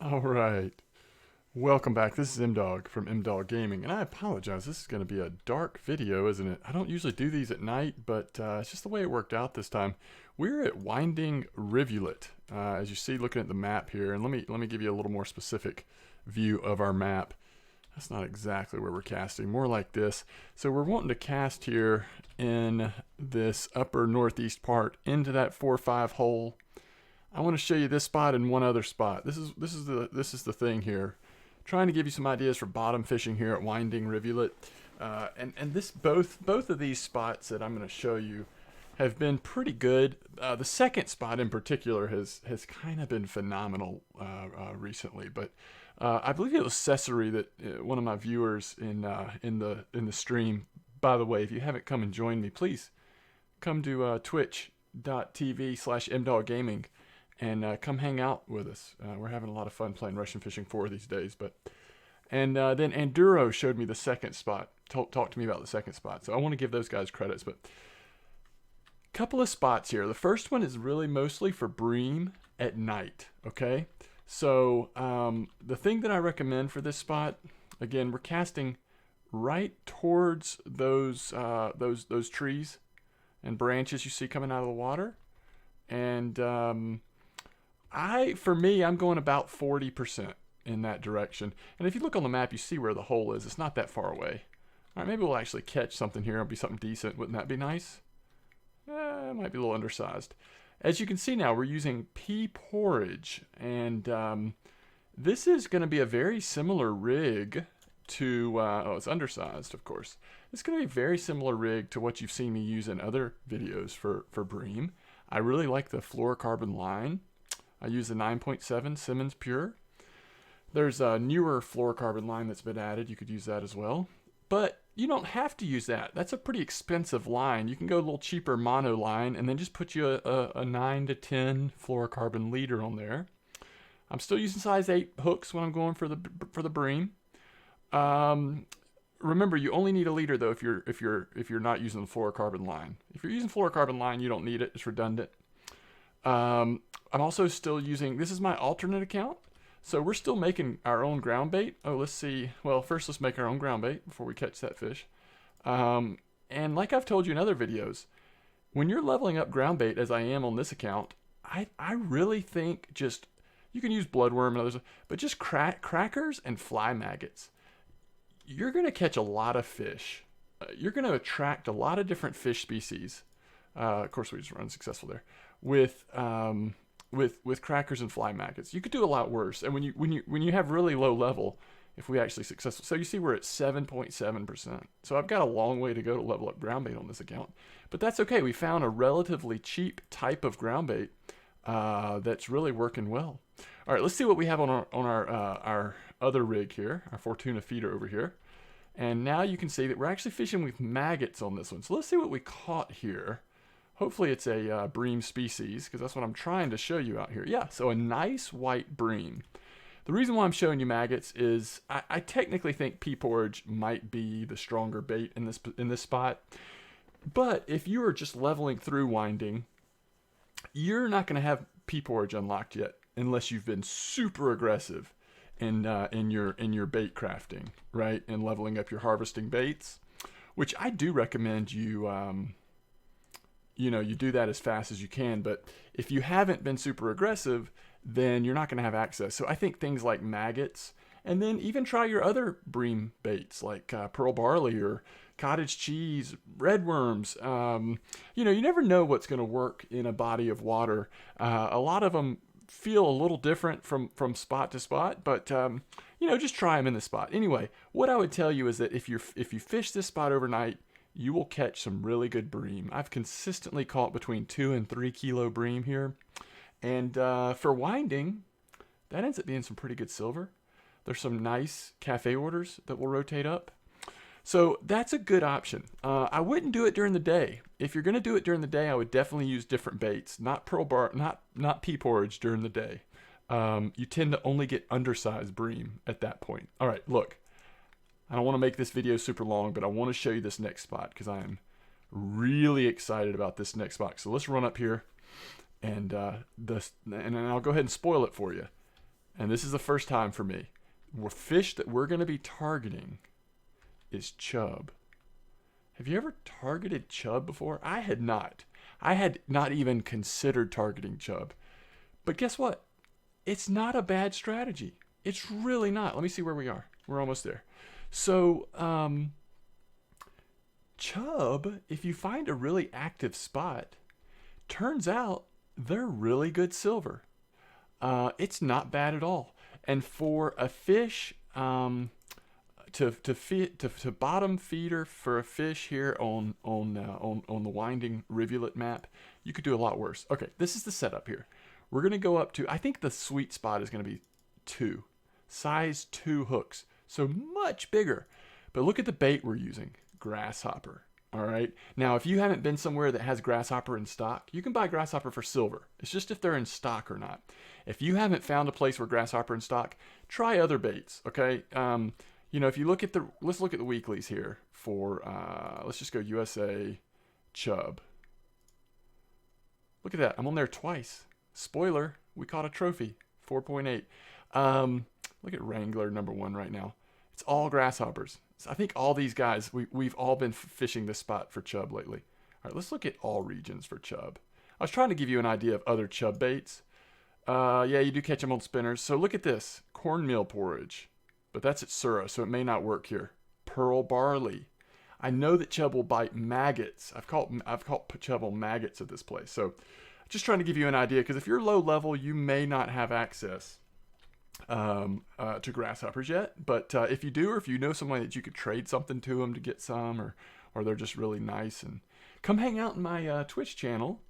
All right. Welcome back. This is M-Dog from M-Dog Gaming, and I apologize. This is going to be a dark video, isn't it? I don't usually do these at night, but it's just the way it worked out this time. We're at Winding Rivulet, as you see, looking at the map here. And let me give you a little more specific view of our map. That's not exactly where we're casting, more like this. So we're wanting to cast here in this upper northeast part into that 4-5 hole. I want to show you this spot and one other spot. This is the thing here. Trying to give you some ideas for bottom fishing here at Winding Rivulet, and both of these spots that I'm going to show you have been pretty good. The second spot in particular has kind of been phenomenal recently, but I believe it was Cesare that one of my viewers in the stream. By the way, if you haven't come and joined me, please come to twitch.tv/mdoggaming and come hang out with us. We're having a lot of fun playing Russian Fishing 4 these days. Then Enduro showed me the second spot. Talked to me about the second spot. So I want to give those guys credits. But a couple of spots here. The first one is really mostly for bream at night. Okay. So the thing that I recommend for this spot, again, we're casting right towards those trees and branches you see coming out of the water, and I'm going about 40% in that direction. And if you look on the map, you see where the hole is. It's not that far away. All right, maybe we'll actually catch something here. It'll be something decent. Wouldn't that be nice? It might be a little undersized. As you can see now, we're using pea porridge. And this is going to be a very similar rig to... it's undersized, of course. It's going to be a very similar rig to what you've seen me use in other videos for bream. I really like the fluorocarbon line. I use the 9.7 Simmons Pure. There's a newer fluorocarbon line that's been added. You could use that as well. But you don't have to use that. That's a pretty expensive line. You can go a little cheaper mono line and then just put you a 9 to 10 fluorocarbon leader on there. I'm still using size 8 hooks when I'm going for the bream. Remember, you only need a leader though if you're not using the fluorocarbon line. If you're using fluorocarbon line, you don't need it. It's redundant. I'm also still using, this is my alternate account, so we're still making our own ground bait. Oh, let's see. Well, first let's make our own ground bait before we catch that fish. And like I've told you in other videos, when you're leveling up ground bait, as I am on this account, I really think just, you can use bloodworm and others, but just crackers and fly maggots. You're going to catch a lot of fish. You're going to attract a lot of different fish species. Of course, we just run successful there with crackers and fly maggots. You could do a lot worse. And when you have really low level, if we actually successful, so you see we're at 7.7%. So I've got a long way to go to level up ground bait on this account, but that's okay. We found a relatively cheap type of ground bait that's really working well. All right, let's see what we have on our other rig here, our Fortuna feeder over here. And now you can see that we're actually fishing with maggots on this one. So let's see what we caught here. Hopefully it's a bream species, because that's what I'm trying to show you out here. Yeah, so a nice white bream. The reason why I'm showing you maggots is I technically think pea porridge might be the stronger bait in this spot. But if you are just leveling through winding, you're not going to have pea porridge unlocked yet unless you've been super aggressive in your bait crafting, right? And leveling up your harvesting baits, which I do recommend you you do that as fast as you can. But if you haven't been super aggressive, then you're not going to have access. So I think things like maggots, and then even try your other bream baits like pearl barley or cottage cheese, red worms. You never know what's going to work in a body of water. A lot of them feel a little different from spot to spot, but just try them in the spot. Anyway, what I would tell you is that if you fish this spot overnight, you will catch some really good bream. I've consistently caught between 2 and 3 kilo bream here. And for winding, that ends up being some pretty good silver. There's some nice cafe orders that will rotate up. So that's a good option. I wouldn't do it during the day. If you're going to do it during the day, I would definitely use different baits. Not pea porridge during the day. You tend to only get undersized bream at that point. All right, look. I don't want to make this video super long, but I want to show you this next spot because I am really excited about this next spot. So let's run up here and then I'll go ahead and spoil it for you. and this is the first time for me, the fish that we're going to be targeting is chub. Have you ever targeted chub before? I had not. I had not even considered targeting chub. But guess what? It's not a bad strategy. It's really not. Let me see where we are. We're almost there. So, chub, if you find a really active spot, turns out they're really good silver. It's not bad at all. And for a fish, to bottom feeder for a fish here on the Winding Rivulet map, you could do a lot worse. Okay, this is the setup here. We're gonna go up to, I think the sweet spot is gonna be 2, size 2 hooks, so much bigger. But look at the bait we're using, grasshopper. All right. Now, if you haven't been somewhere that has grasshopper in stock, you can buy grasshopper for silver. It's just if they're in stock or not. If you haven't found a place where grasshopper in stock, try other baits. Okay. You know, if you look at let's look at the weeklies here for, let's just go USA chub. Look at that. I'm on there twice. Spoiler, we caught a trophy, 4.8. Look at Wrangler #1 right now. It's all grasshoppers. So I think all these guys, we've all been fishing this spot for chub lately. All right, let's look at all regions for chub. I was trying to give you an idea of other chub baits. Yeah, you do catch them on spinners. So look at this, cornmeal porridge. But that's at Sura, so it may not work here. Pearl barley. I know that chub will bite maggots. I've caught chub on maggots at this place. So just trying to give you an idea, because if you're low level, you may not have access to grasshoppers yet. But if you do, or if you know someone that you could trade something to them to get some, or they're just really nice, and come hang out in my Twitch channel.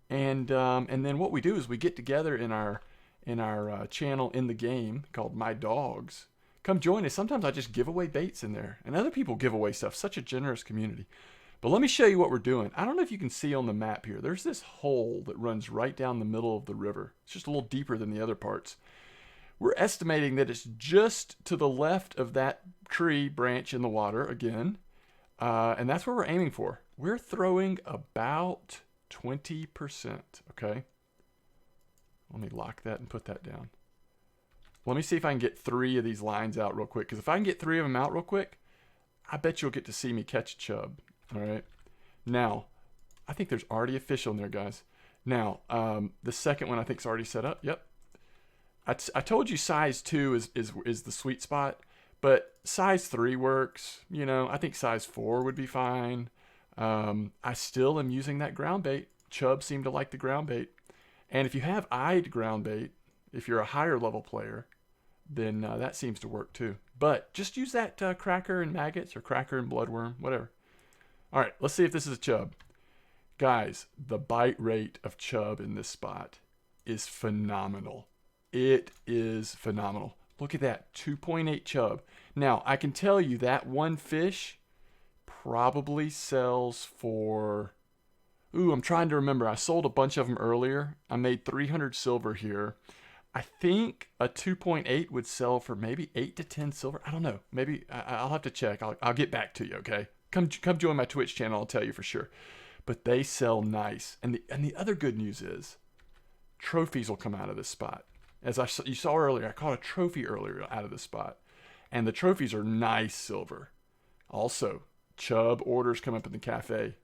And then what we do is we get together in our channel in the game called My Dogs. Come join us. Sometimes I just give away baits in there, and other people give away stuff. Such a generous community. But let me show you what we're doing. I don't know if you can see on the map here. There's this hole that runs right down the middle of the river. It's just a little deeper than the other parts. We're estimating that it's just to the left of that tree branch in the water again. And that's where we're aiming for. We're throwing about 20%, okay? Let me lock that and put that down. Let me see if I can get 3 of these lines out real quick. Because if I can get 3 of them out real quick, I bet you'll get to see me catch a chub. All right. Now, I think there's already a fish on there, guys. Now, the second one I think is already set up. Yep. I told you size 2 is the sweet spot, but size 3 works. You know, I think size 4 would be fine. I still am using that ground bait. Chub seem to like the ground bait. And if you have eyed ground bait, if you're a higher level player, then that seems to work too. But just use that cracker and maggots, or cracker and bloodworm, whatever. All right, let's see if this is a chub. Guys, the bite rate of chub in this spot is phenomenal. It is phenomenal. Look at that, 2.8 chub. Now, I can tell you that one fish probably sells for... Ooh, I'm trying to remember. I sold a bunch of them earlier. I made 300 silver here. I think a 2.8 would sell for maybe 8 to 10 silver. I don't know. Maybe I'll have to check. I'll get back to you, okay? Come join my Twitch channel. I'll tell you for sure. But they sell nice. And the other good news is trophies will come out of this spot. As you saw earlier, I caught a trophy earlier out of this spot. And the trophies are nice silver. Also, chub orders come up in the cafe.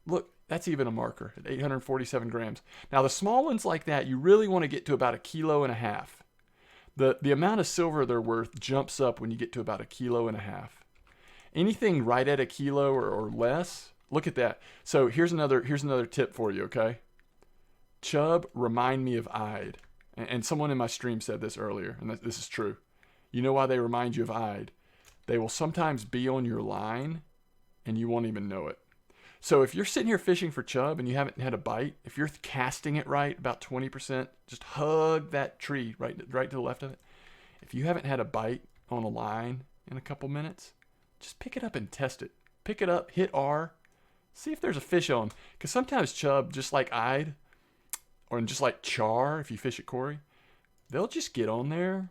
Look, that's even a marker at 847 grams. Now, the small ones like that, you really want to get to about 1.5 kilos. The amount of silver they're worth jumps up when you get to about 1.5 kilos. Anything right at 1 kilo or less, look at that. So here's another tip for you, okay? Chub remind me of eyed. And someone in my stream said this earlier, and this is true. You know why they remind you of eyed? They will sometimes be on your line, and you won't even know it. So if you're sitting here fishing for chub and you haven't had a bite, if you're casting it right, about 20%, just hug that tree right to the left of it. If you haven't had a bite on a line in a couple minutes, just pick it up and test it. Pick it up, hit R, see if there's a fish on. Because sometimes chub, just like eyed, or just like char, if you fish at Corey, they'll just get on there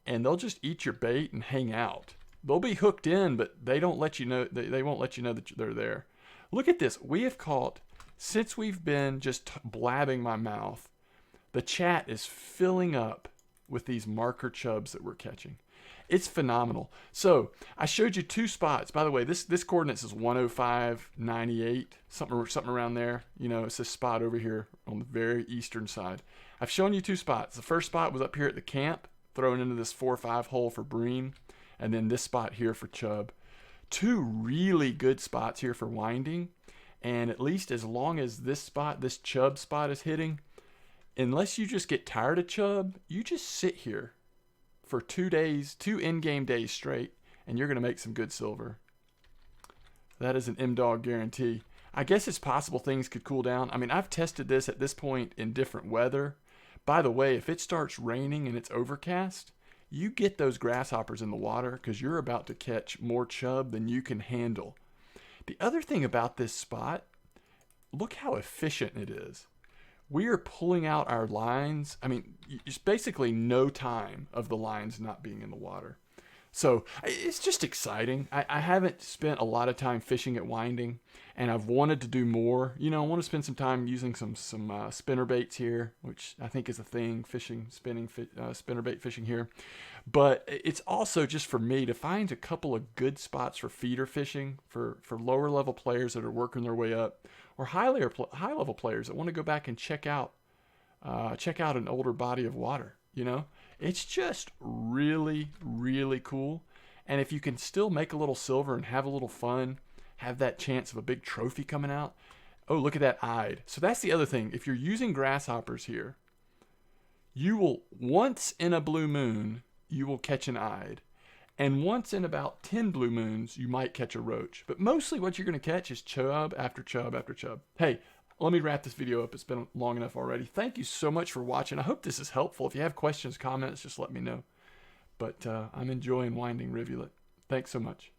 and they'll just eat your bait and hang out. They'll be hooked in, but they don't let you know. They won't let you know that they're there. Look at this. We have caught, since we've been just blabbing my mouth, the chat is filling up with these marker chubs that we're catching. It's phenomenal. So I showed you 2 spots. By the way, this coordinates is 105.98, something around there. You know, it's this spot over here on the very eastern side. I've shown you 2 spots. The first spot was up here at the camp, thrown into this 4-5 hole for Bream, and then this spot here for Chub. 2 really good spots here for winding, and at least as long as this spot, this Chub spot is hitting, unless you just get tired of Chub, you just sit here for 2 days, 2 in-game days straight, and you're going to make some good silver. That is an M-Dog guarantee. I guess it's possible things could cool down. I mean, I've tested this at this point in different weather. By the way, if it starts raining and it's overcast, you get those grasshoppers in the water because you're about to catch more Chub than you can handle. The other thing about this spot, look how efficient it is. We are pulling out our lines. I mean, it's basically no time of the lines not being in the water. So it's just exciting. I haven't spent a lot of time fishing at Winding, and I've wanted to do more. You know, I want to spend some time using some spinner baits here, which I think is a thing, spinner bait fishing here. But it's also just for me to find a couple of good spots for feeder fishing for lower level players that are working their way up, or high level players that want to go back and check out an older body of water. You know, it's just really, really cool. And if you can still make a little silver and have a little fun, have that chance of a big trophy coming out. Oh, look at that eyed. So that's the other thing. If you're using grasshoppers here, you will, once in a blue moon, you will catch an eyed. And once in about 10 blue moons, you might catch a roach. But mostly what you're going to catch is Chub after Chub after Chub. Hey, let me wrap this video up. It's been long enough already. Thank you so much for watching. I hope this is helpful. If you have questions, comments, just let me know. But I'm enjoying Winding Rivulet. Thanks so much.